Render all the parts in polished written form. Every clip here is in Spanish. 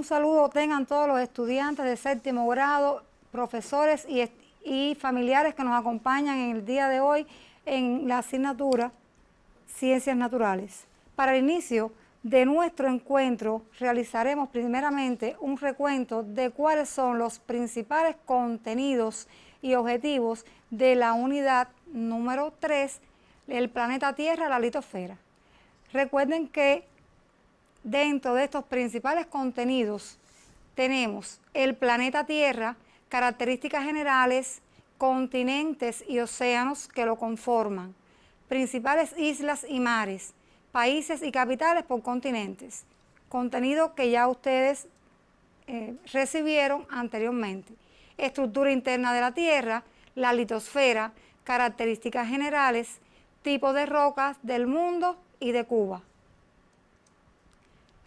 saludo tengan todos los estudiantes de séptimo grado, profesores y familiares que nos acompañan en el día de hoy en la asignatura Ciencias Naturales. Para el inicio de nuestro encuentro realizaremos primeramente un recuento de cuáles son los principales contenidos y objetivos de la unidad número 3, el planeta Tierra, la litosfera. Recuerden que dentro de estos principales contenidos tenemos el planeta Tierra, características generales, continentes y océanos que lo conforman, principales islas y mares, países y capitales por continentes, contenido que ya ustedes recibieron anteriormente. Estructura interna de la Tierra, la litosfera, características generales, tipos de rocas del mundo y de Cuba.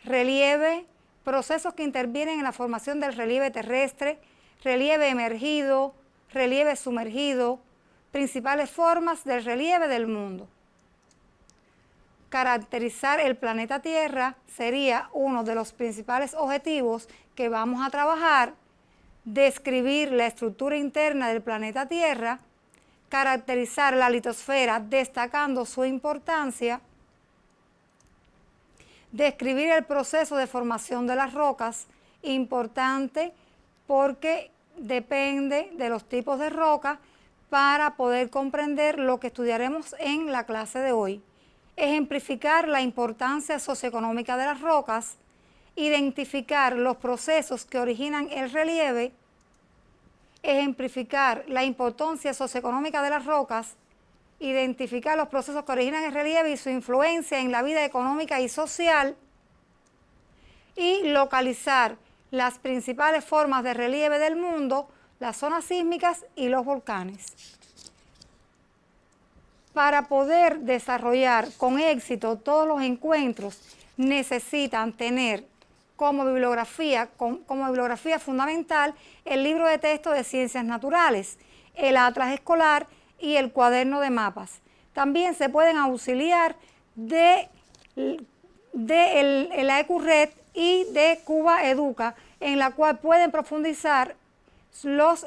Relieve, procesos que intervienen en la formación del relieve terrestre, relieve emergido, relieve sumergido, principales formas del relieve del mundo. Caracterizar el planeta Tierra sería uno de los principales objetivos que vamos a trabajar, describir la estructura interna del planeta Tierra, caracterizar la litosfera destacando su importancia, describir el proceso de formación de las rocas, importante porque depende de los tipos de roca para poder comprender lo que estudiaremos en la clase de hoy. Ejemplificar la importancia socioeconómica de las rocas, identificar los procesos que originan el relieve, ejemplificar la importancia socioeconómica de las rocas, identificar los procesos que originan el relieve y su influencia en la vida económica y social, y localizar las principales formas de relieve del mundo, las zonas sísmicas y los volcanes. Para poder desarrollar con éxito todos los encuentros, necesitan tener como bibliografía fundamental el libro de texto de Ciencias Naturales, el atlas escolar y el cuaderno de mapas. También se pueden auxiliar de la EcuRed y de Cuba Educa, en la cual pueden profundizar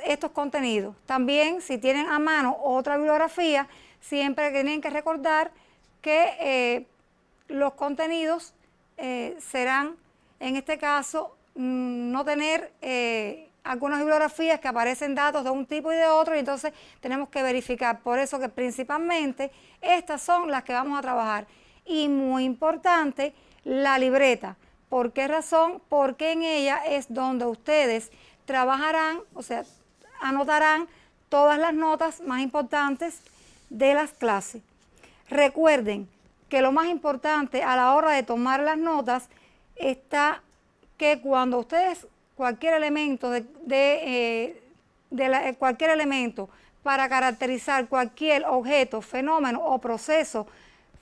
estos contenidos. También, si tienen a mano otra bibliografía, siempre tienen que recordar que los contenidos serán, en este caso, no tener algunas bibliografías que aparecen datos de un tipo y de otro, y entonces tenemos que verificar. Por eso que principalmente estas son las que vamos a trabajar. Y muy importante, la libreta. ¿Por qué razón? Porque en ella es donde ustedes trabajarán, o sea, anotarán todas las notas más importantes de las clases. Recuerden que lo más importante a la hora de tomar las notas está que cuando ustedes cualquier elemento cualquier elemento para caracterizar cualquier objeto, fenómeno o proceso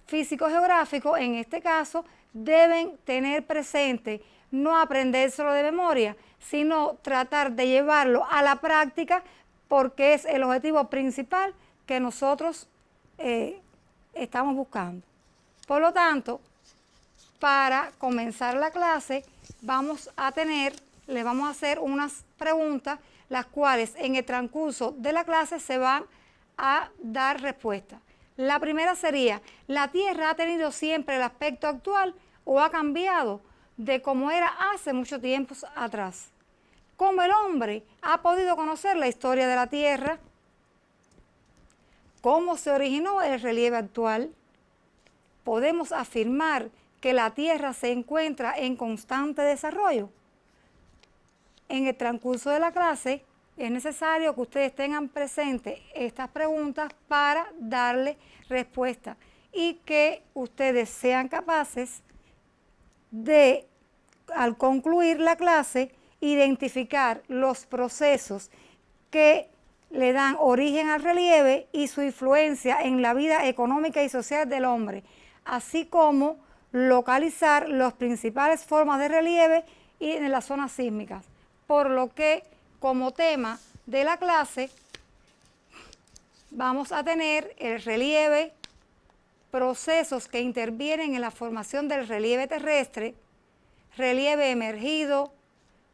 físico-geográfico, en este caso, deben tener presente no aprendérselo de memoria, sino tratar de llevarlo a la práctica, porque es el objetivo principal que nosotros estamos buscando. Por lo tanto, para comenzar la clase, les vamos a hacer unas preguntas, las cuales en el transcurso de la clase se van a dar respuesta. La primera sería: ¿la Tierra ha tenido siempre el aspecto actual o ha cambiado de como era hace mucho tiempo atrás? ¿Cómo el hombre ha podido conocer la historia de la Tierra? ¿Cómo se originó el relieve actual? ¿Podemos afirmar que la Tierra se encuentra en constante desarrollo? En el transcurso de la clase es necesario que ustedes tengan presente estas preguntas para darle respuesta y que ustedes sean capaces de, al concluir la clase, identificar los procesos que le dan origen al relieve y su influencia en la vida económica y social del hombre, así como localizar las principales formas de relieve y en las zonas sísmicas. Por lo que, como tema de la clase, vamos a tener el relieve, procesos que intervienen en la formación del relieve terrestre, relieve emergido,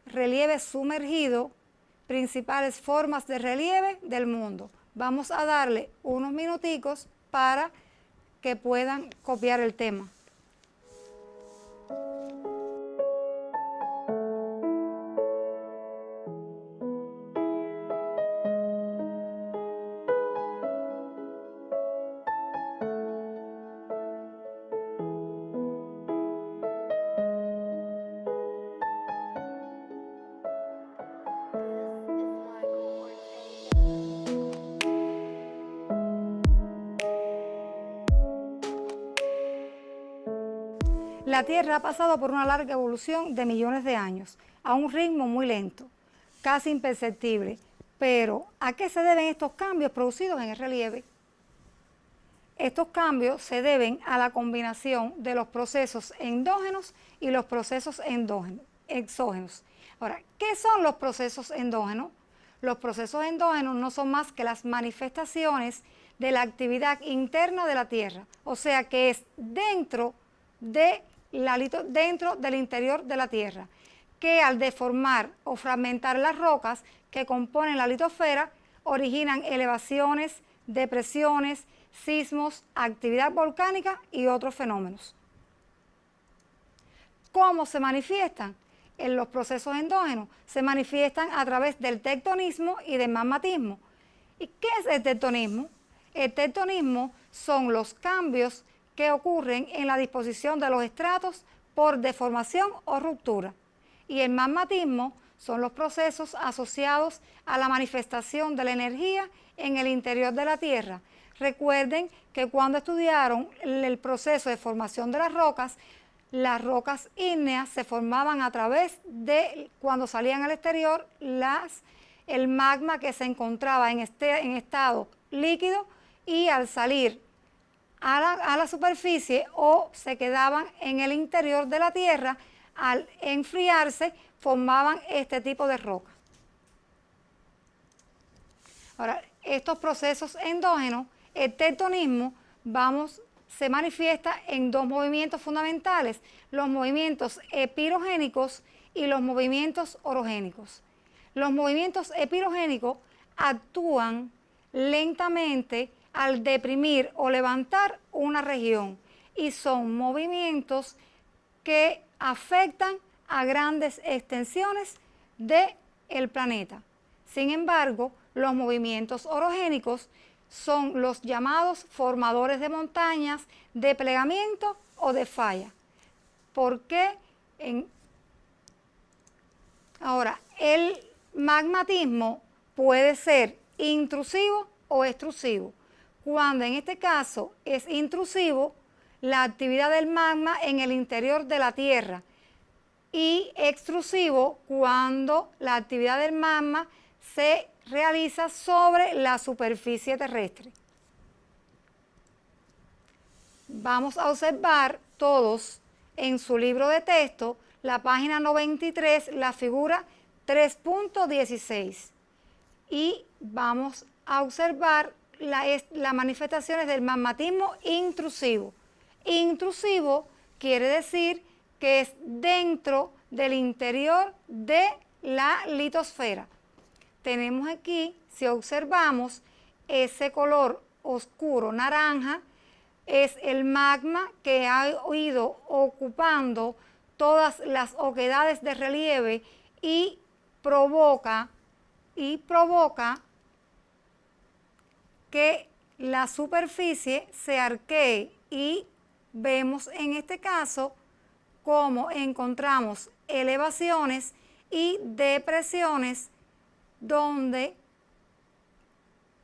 relieve sumergido, principales formas de relieve del mundo. Vamos a darle unos minuticos para que puedan copiar el tema. La Tierra ha pasado por una larga evolución de millones de años, a un ritmo muy lento, casi imperceptible. Pero, ¿a qué se deben estos cambios producidos en el relieve? Estos cambios se deben a la combinación de los procesos endógenos y los procesos exógenos. Ahora, ¿qué son los procesos endógenos? Los procesos endógenos no son más que las manifestaciones de la actividad interna de la Tierra, o sea que es dentro del interior de la Tierra, que al deformar o fragmentar las rocas que componen la litosfera, originan elevaciones, depresiones, sismos, actividad volcánica y otros fenómenos. ¿Cómo se manifiestan? En los procesos endógenos se manifiestan a través del tectonismo y del magmatismo. ¿Y qué es el tectonismo? El tectonismo son los cambios que ocurren en la disposición de los estratos por deformación o ruptura. Y el magmatismo son los procesos asociados a la manifestación de la energía en el interior de la Tierra. Recuerden que cuando estudiaron el proceso de formación de las rocas ígneas se formaban a través de, cuando salían al exterior, el magma que se encontraba en estado líquido, y al salir a la superficie o se quedaban en el interior de la Tierra, al enfriarse formaban este tipo de roca. Ahora, estos procesos endógenos, el tectonismo, se manifiesta en dos movimientos fundamentales: los movimientos epirogénicos y los movimientos orogénicos. Los movimientos epirogénicos actúan lentamente al deprimir o levantar una región y son movimientos que afectan a grandes extensiones del planeta. Sin embargo, los movimientos orogénicos son los llamados formadores de montañas, de plegamiento o de falla. ¿Por qué? Ahora, el magmatismo puede ser intrusivo o extrusivo. Cuando en este caso es intrusivo, la actividad del magma en el interior de la Tierra, y extrusivo cuando la actividad del magma se realiza sobre la superficie terrestre. Vamos a observar todos en su libro de texto la página 93, la figura 3.16, y vamos a observar las manifestaciones del magmatismo intrusivo. Intrusivo quiere decir que es dentro del interior de la litosfera. Tenemos aquí, si observamos, ese color oscuro naranja es el magma que ha ido ocupando todas las oquedades de relieve y provoca que la superficie se arquee, y vemos en este caso cómo encontramos elevaciones y depresiones donde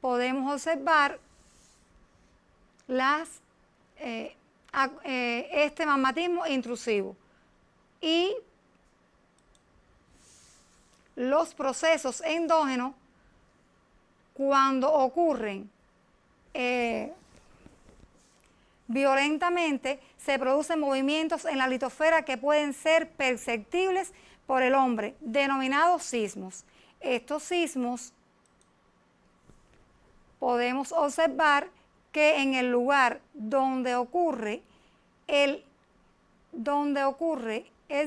podemos observar este magmatismo intrusivo. Y los procesos endógenos, cuando ocurren violentamente, se producen movimientos en la litosfera que pueden ser perceptibles por el hombre, denominados sismos. Estos sismos podemos observar que en el lugar donde ocurre el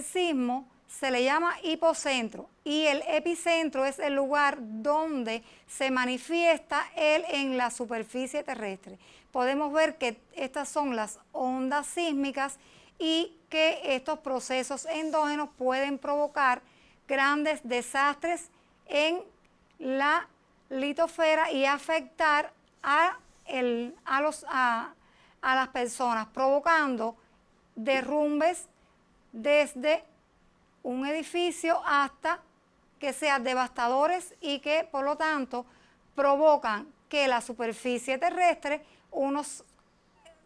sismo se le llama hipocentro y el epicentro es el lugar donde se manifiesta él en la superficie terrestre. Podemos ver que estas son las ondas sísmicas y que estos procesos endógenos pueden provocar grandes desastres en la litosfera y afectar a las personas, provocando derrumbes desde un edificio hasta que sean devastadores y que por lo tanto provocan que la superficie terrestre, unas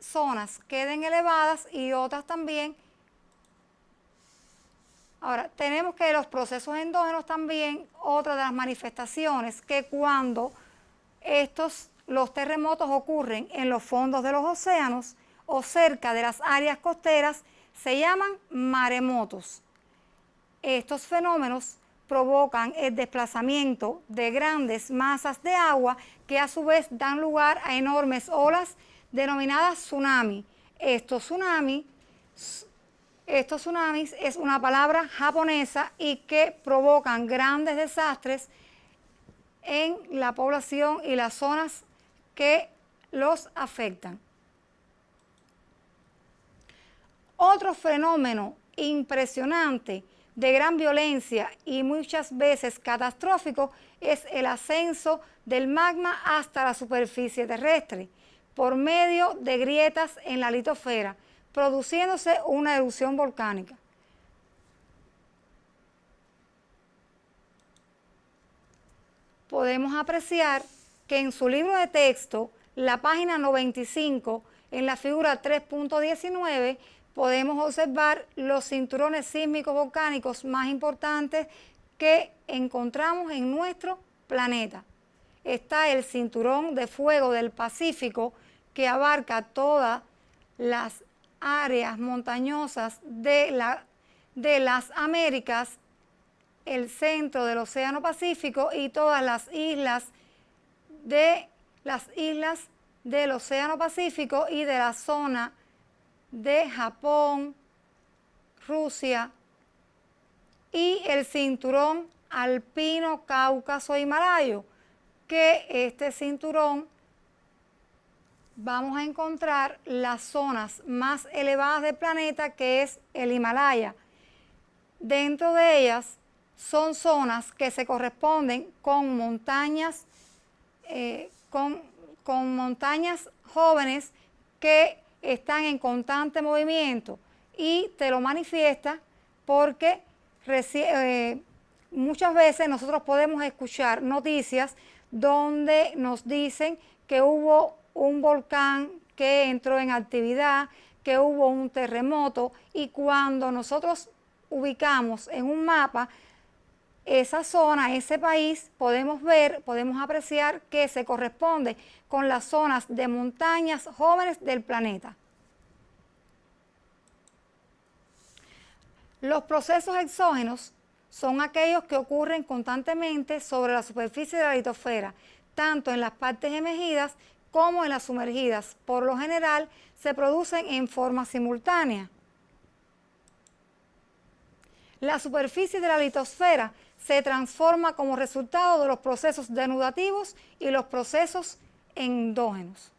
zonas queden elevadas y otras también. Ahora, tenemos que los procesos endógenos también, otra de las manifestaciones, que cuando los terremotos ocurren en los fondos de los océanos o cerca de las áreas costeras, se llaman maremotos. Estos fenómenos provocan el desplazamiento de grandes masas de agua que a su vez dan lugar a enormes olas denominadas tsunami. Estos tsunamis es una palabra japonesa y que provocan grandes desastres en la población y las zonas que los afectan. Otro fenómeno impresionante de gran violencia y muchas veces catastrófico es el ascenso del magma hasta la superficie terrestre por medio de grietas en la litosfera, produciéndose una erupción volcánica. Podemos apreciar que en su libro de texto, la página 95, en la figura 3.19, podemos observar los cinturones sísmicos volcánicos más importantes que encontramos en nuestro planeta. Está el cinturón de fuego del Pacífico, que abarca todas las áreas montañosas de las Américas, el centro del Océano Pacífico y todas las islas del Océano Pacífico y de la zona de Japón, Rusia, y el cinturón alpino Cáucaso Himalayo, que este cinturón vamos a encontrar las zonas más elevadas del planeta, que es el Himalaya. Dentro de ellas son zonas que se corresponden con montañas, con montañas jóvenes que están en constante movimiento, y te lo manifiesta porque muchas veces nosotros podemos escuchar noticias donde nos dicen que hubo un volcán que entró en actividad, que hubo un terremoto, y cuando nosotros ubicamos en un mapa esa zona, ese país, podemos apreciar que se corresponde con las zonas de montañas jóvenes del planeta. Los procesos exógenos son aquellos que ocurren constantemente sobre la superficie de la litosfera, tanto en las partes emergidas como en las sumergidas. Por lo general, se producen en forma simultánea. La superficie de la litosfera se transforma como resultado de los procesos denudativos y los procesos endógenos.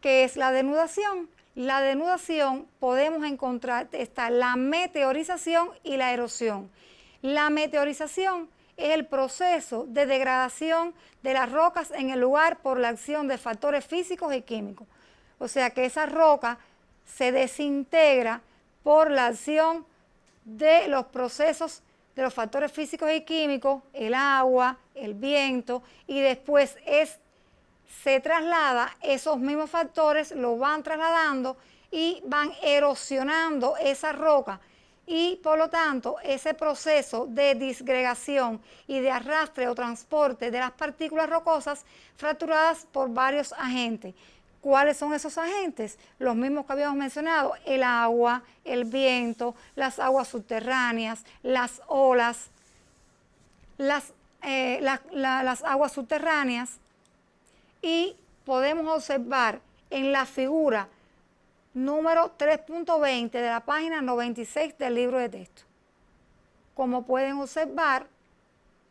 ¿Qué es la denudación? La denudación podemos encontrar, está la meteorización y la erosión. La meteorización es el proceso de degradación de las rocas en el lugar por la acción de factores físicos y químicos. O sea que esa roca se desintegra por la acción de los procesos de los factores físicos y químicos, el agua, el viento, y después se traslada, esos mismos factores lo van trasladando y van erosionando esa roca, y por lo tanto ese proceso de disgregación y de arrastre o transporte de las partículas rocosas fracturadas por varios agentes. ¿Cuáles son esos agentes? Los mismos que habíamos mencionado: el agua, el viento, las aguas subterráneas, las olas, las aguas subterráneas. Y podemos observar en la figura número 3.20 de la página 96 del libro de texto. Como pueden observar,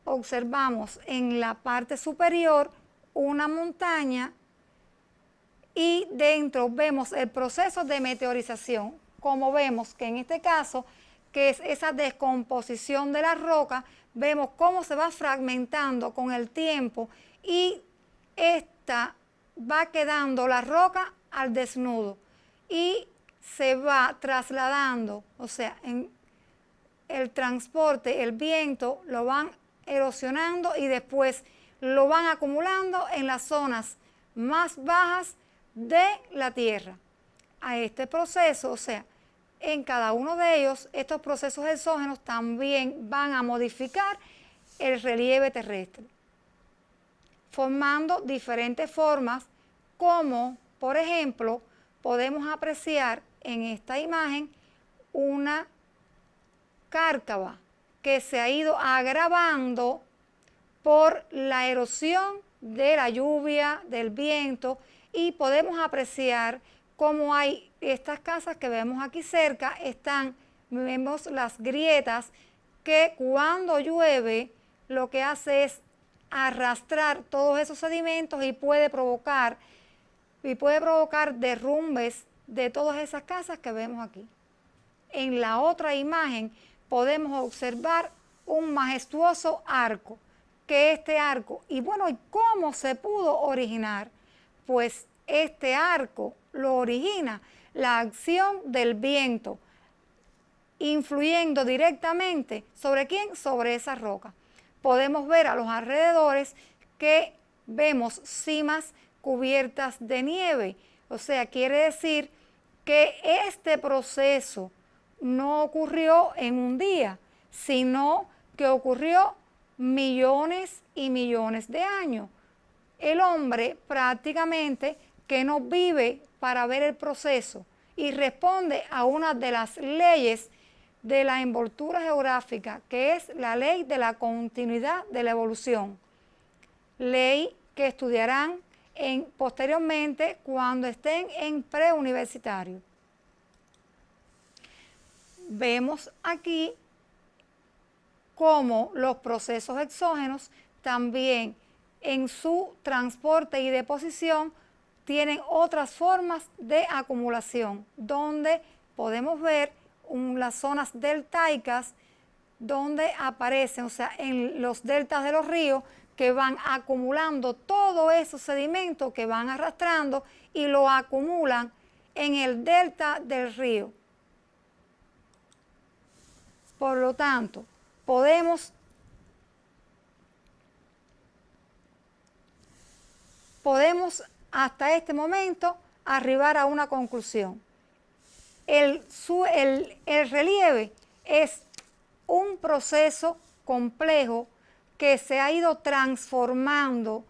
observamos en la parte superior una montaña y dentro vemos el proceso de meteorización. Como vemos que en este caso, que es esa descomposición de la roca, vemos cómo se va fragmentando con el tiempo y esta va quedando la roca al desnudo y se va trasladando, o sea, en el transporte, el viento, lo van erosionando y después lo van acumulando en las zonas más bajas de la tierra. A este proceso, o sea, en cada uno de ellos, estos procesos exógenos también van a modificar el relieve terrestre, formando diferentes formas, como por ejemplo, podemos apreciar en esta imagen una cárcava que se ha ido agravando por la erosión de la lluvia, del viento, y podemos apreciar cómo hay estas casas que vemos aquí cerca, vemos las grietas que cuando llueve lo que hace es arrastrar todos esos sedimentos y puede provocar derrumbes de todas esas casas que vemos aquí. En la otra imagen podemos observar un majestuoso arco, que este arco, y bueno, ¿y cómo se pudo originar? Pues este arco lo origina la acción del viento, influyendo directamente ¿sobre quién? Sobre esa roca. Podemos ver a los alrededores que vemos cimas cubiertas de nieve, o sea, quiere decir que este proceso no ocurrió en un día, sino que ocurrió millones y millones de años. El hombre prácticamente que no vive para ver el proceso y responde a una de las leyes de la envoltura geográfica, que es la ley de la continuidad de la evolución, ley que estudiarán posteriormente cuando estén en preuniversitario. Vemos aquí cómo los procesos exógenos también en su transporte y deposición tienen otras formas de acumulación, donde podemos ver las zonas deltaicas donde aparecen, o sea, en los deltas de los ríos, que van acumulando todos esos sedimentos que van arrastrando y lo acumulan en el delta del río. Por lo tanto, podemos hasta este momento arribar a una conclusión. El relieve es un proceso complejo que se ha ido transformando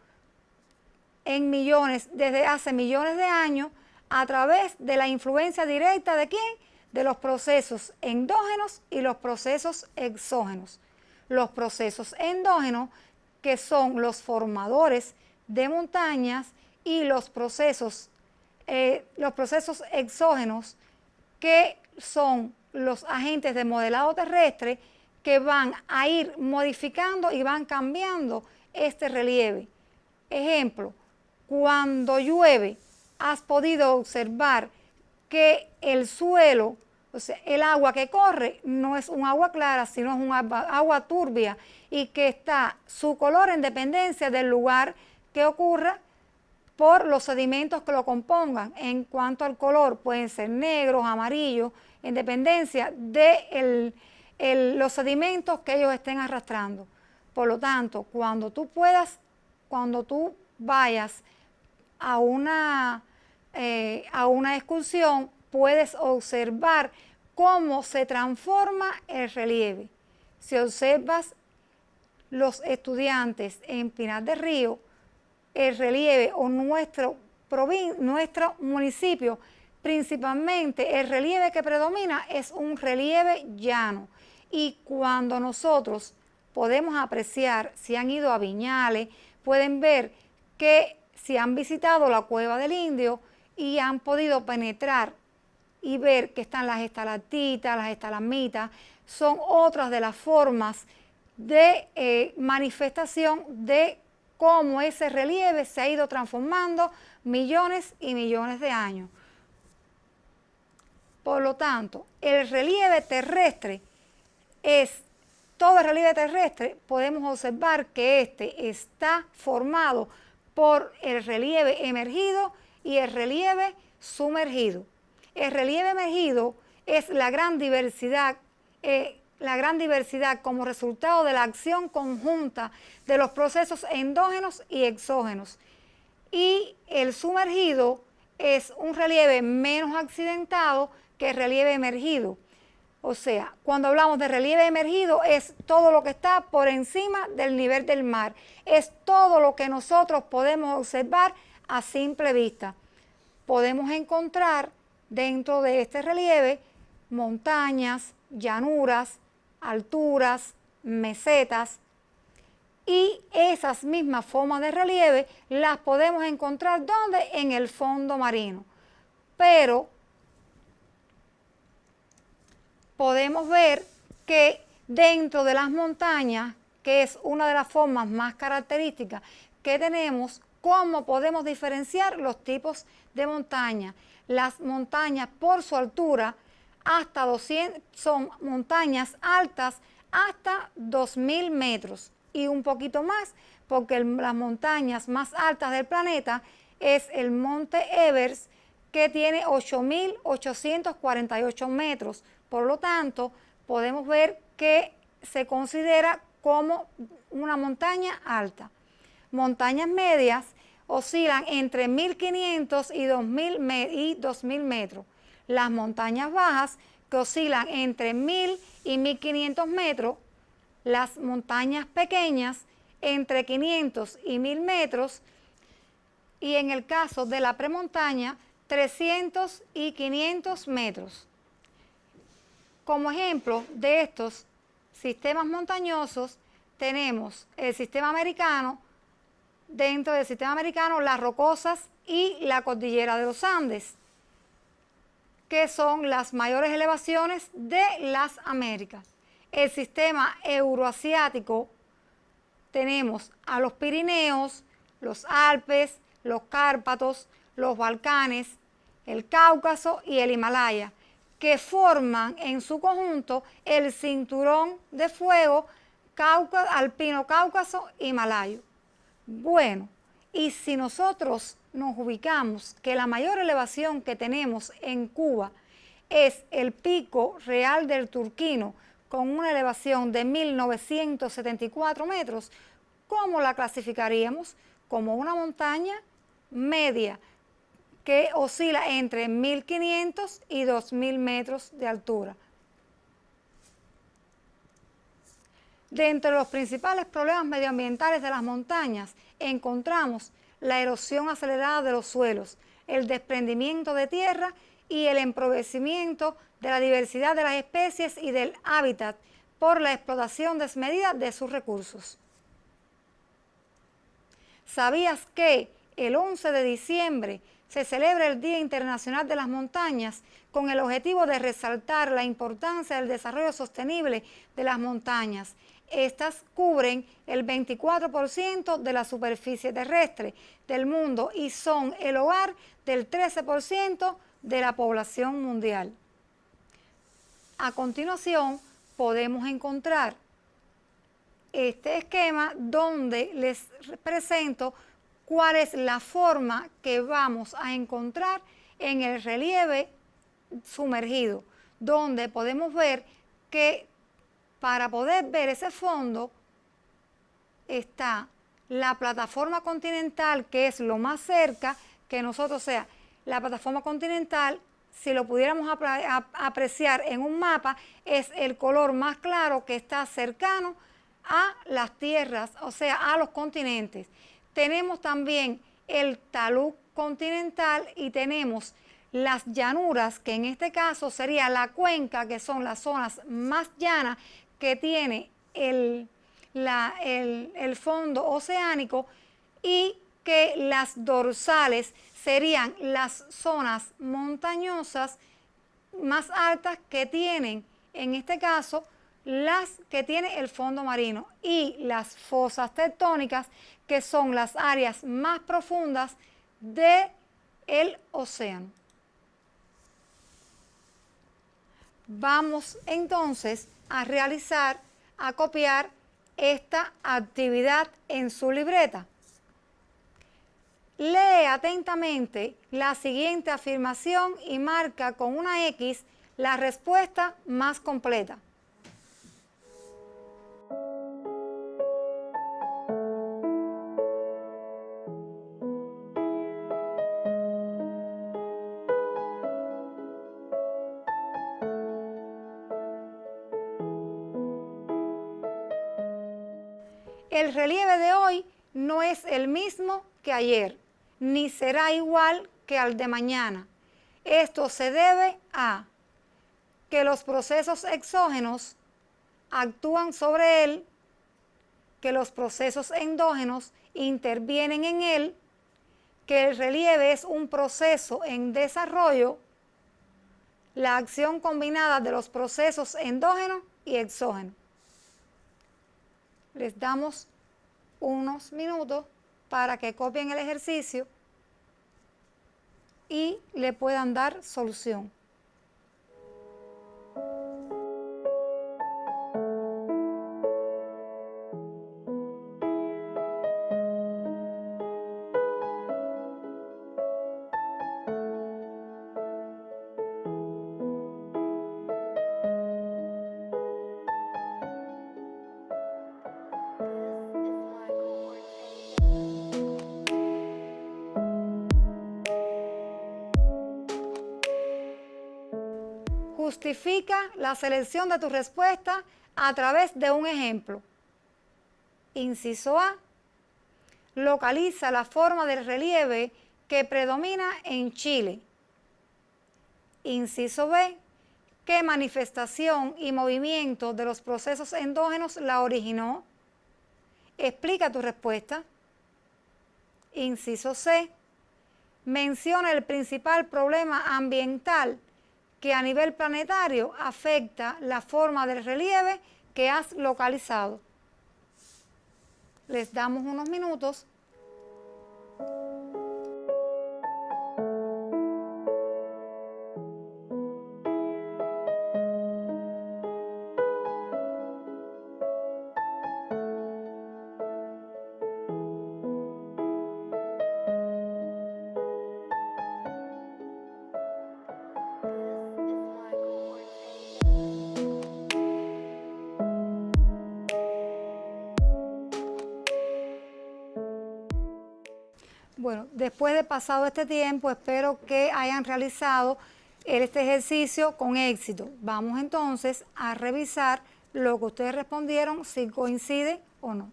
en desde hace millones de años a través de la influencia directa ¿de quién? De los procesos endógenos y los procesos exógenos. Los procesos endógenos, que son los formadores de montañas, y los procesos exógenos, que son los agentes de modelado terrestre que van a ir modificando y van cambiando este relieve. Ejemplo, cuando llueve, has podido observar que el suelo, o sea, el agua que corre no es un agua clara, sino es un agua turbia, y que está su color en dependencia del lugar que ocurra por los sedimentos que lo compongan. En cuanto al color, pueden ser negros, amarillos, en dependencia de los sedimentos que ellos estén arrastrando. Por lo tanto, cuando tú vayas a una excursión, puedes observar cómo se transforma el relieve. Si observas los estudiantes en Pinar del Río, el relieve o nuestro municipio, principalmente el relieve que predomina es un relieve llano. Y cuando nosotros podemos apreciar, si han ido a Viñales, pueden ver que si han visitado la Cueva del Indio y han podido penetrar y ver que están las estalactitas, las estalagmitas, son otras de las formas de manifestación de cómo ese relieve se ha ido transformando millones y millones de años. Por lo tanto, el relieve terrestre todo el relieve terrestre, podemos observar que este está formado por el relieve emergido y el relieve sumergido. El relieve emergido es la gran diversidad como resultado de la acción conjunta de los procesos endógenos y exógenos. Y el sumergido es un relieve menos accidentado que el relieve emergido. O sea, cuando hablamos de relieve emergido es todo lo que está por encima del nivel del mar. Es todo lo que nosotros podemos observar a simple vista. Podemos encontrar dentro de este relieve montañas, llanuras, alturas, mesetas, y esas mismas formas de relieve las podemos encontrar ¿dónde? En el fondo marino. Pero podemos ver que dentro de las montañas, que es una de las formas más características que tenemos, ¿cómo podemos diferenciar los tipos de montañas? Las montañas por su altura hasta 200, son montañas altas hasta 2000 metros y un poquito más, porque las montañas más altas del planeta es el monte Everest, que tiene 8.848 metros. Por lo tanto, podemos ver que se considera como una montaña alta. Montañas medias oscilan entre 1.500 y 2.000 metros. Las montañas bajas, que oscilan entre 1.000 y 1.500 metros. Las montañas pequeñas, entre 500 y 1.000 metros. Y en el caso de la premontaña, 300 y 500 metros. Como ejemplo de estos sistemas montañosos tenemos el sistema americano, dentro del sistema americano las rocosas y la cordillera de los Andes, que son las mayores elevaciones de las Américas. El sistema euroasiático tenemos a los Pirineos, los Alpes, los Cárpatos, los Balcanes, el Cáucaso y el Himalaya, que forman en su conjunto el cinturón de fuego alpino Cáucaso Himalayo. Bueno, y si nosotros nos ubicamos que la mayor elevación que tenemos en Cuba es el Pico Real del Turquino, con una elevación de 1.974 metros, ¿cómo la clasificaríamos? Como una montaña media, que oscila entre 1.500 y 2.000 metros de altura. De entre los principales problemas medioambientales de las montañas encontramos la erosión acelerada de los suelos, el desprendimiento de tierra y el empobrecimiento de la diversidad de las especies y del hábitat por la explotación desmedida de sus recursos. ¿Sabías que el 11 de diciembre se celebra el Día Internacional de las Montañas con el objetivo de resaltar la importancia del desarrollo sostenible de las montañas? Estas cubren el 24% de la superficie terrestre del mundo y son el hogar del 13% de la población mundial. A continuación, podemos encontrar este esquema donde les presento cuál es la forma que vamos a encontrar en el relieve sumergido, donde podemos ver que para poder ver ese fondo está la plataforma continental, que es lo más cerca que nosotros, o sea, la plataforma continental, si lo pudiéramos apreciar en un mapa, es el color más claro que está cercano a las tierras, o sea, a los continentes. Tenemos también el talud continental y tenemos las llanuras, que en este caso sería la cuenca, que son las zonas más llanas que tiene el fondo oceánico, y que las dorsales serían las zonas montañosas más altas que tienen, en este caso, las que tiene el fondo marino, y las fosas tectónicas, que son las áreas más profundas del océano. Vamos entonces a copiar esta actividad en su libreta. Lee atentamente la siguiente afirmación y marca con una X la respuesta más completa. El relieve de hoy no es el mismo que ayer, ni será igual que al de mañana. Esto se debe a que los procesos exógenos actúan sobre él, que los procesos endógenos intervienen en él, que el relieve es un proceso en desarrollo, la acción combinada de los procesos endógenos y exógenos. Les damos unos minutos para que copien el ejercicio y le puedan dar solución. Justifica la selección de tu respuesta a través de un ejemplo. Inciso A. Localiza la forma del relieve que predomina en Chile. Inciso B. ¿Qué manifestación y movimiento de los procesos endógenos la originó? Explica tu respuesta. Inciso C. Menciona el principal problema ambiental que a nivel planetario afecta la forma del relieve que has localizado. Les damos unos minutos. Bueno, después de pasado este tiempo, espero que hayan realizado este ejercicio con éxito. Vamos entonces a revisar lo que ustedes respondieron, si coincide o no.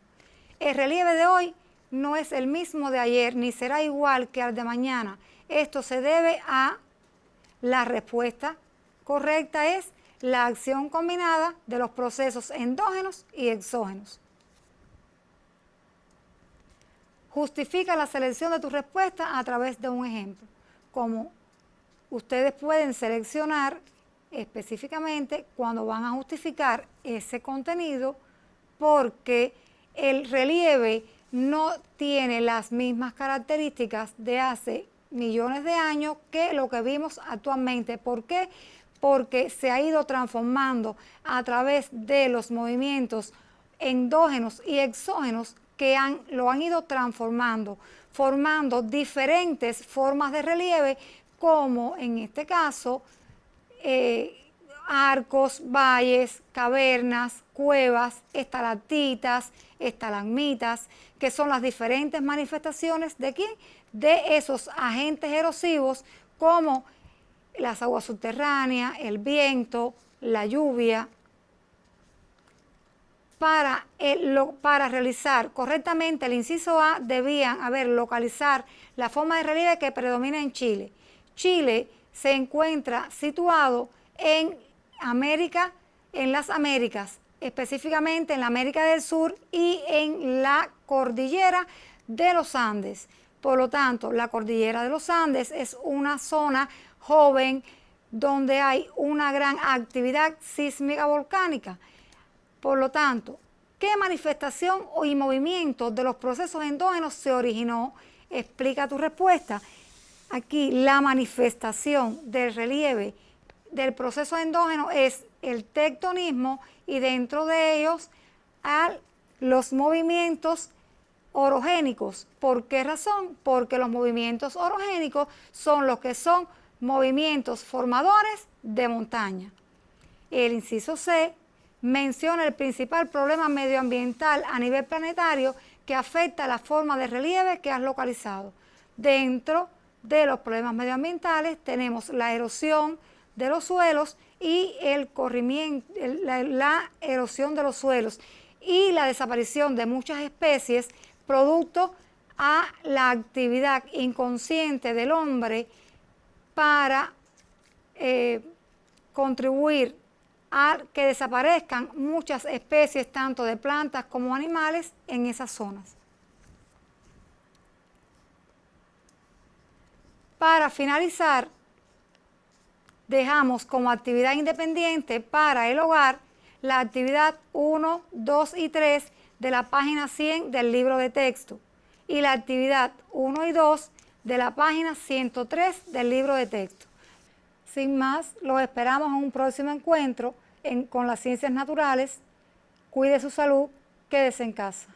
El relieve de hoy no es el mismo de ayer, ni será igual que al de mañana. Esto se debe a la respuesta correcta es la acción combinada de los procesos endógenos y exógenos. Justifica la selección de tu respuesta a través de un ejemplo. Como ustedes pueden seleccionar específicamente cuando van a justificar ese contenido, porque el relieve no tiene las mismas características de hace millones de años que lo que vimos actualmente. ¿Por qué? Porque se ha ido transformando a través de los movimientos endógenos y exógenos que lo han ido transformando, formando diferentes formas de relieve, como en este caso arcos, valles, cavernas, cuevas, estalactitas, estalagmitas, que son las diferentes manifestaciones de ¿quién? De esos agentes erosivos como las aguas subterráneas, el viento, la lluvia. Para realizar correctamente el inciso A, debían localizar la forma de relieve que predomina en Chile. Chile se encuentra situado en América, en las Américas, específicamente en la América del Sur y en la cordillera de los Andes. Por lo tanto, la cordillera de los Andes es una zona joven, donde hay una gran actividad sísmica volcánica. Por lo tanto, ¿qué manifestación y movimiento de los procesos endógenos se originó? Explica tu respuesta. Aquí la manifestación del relieve del proceso endógeno es el tectonismo y dentro de ellos los movimientos orogénicos. ¿Por qué razón? Porque los movimientos orogénicos son los que son movimientos formadores de montaña. El inciso C menciona el principal problema medioambiental a nivel planetario que afecta la forma de relieve que has localizado. Dentro de los problemas medioambientales tenemos la erosión de los suelos y el corrimiento, la erosión de los suelos y la desaparición de muchas especies producto a la actividad inconsciente del hombre para contribuir a que desaparezcan muchas especies tanto de plantas como animales en esas zonas. Para finalizar, dejamos como actividad independiente para el hogar la actividad 1, 2 y 3 de la página 100 del libro de texto y la actividad 1 y 2 de la página 103 del libro de texto. Sin más, los esperamos en un próximo encuentro con las ciencias naturales. Cuide su salud, quédese en casa.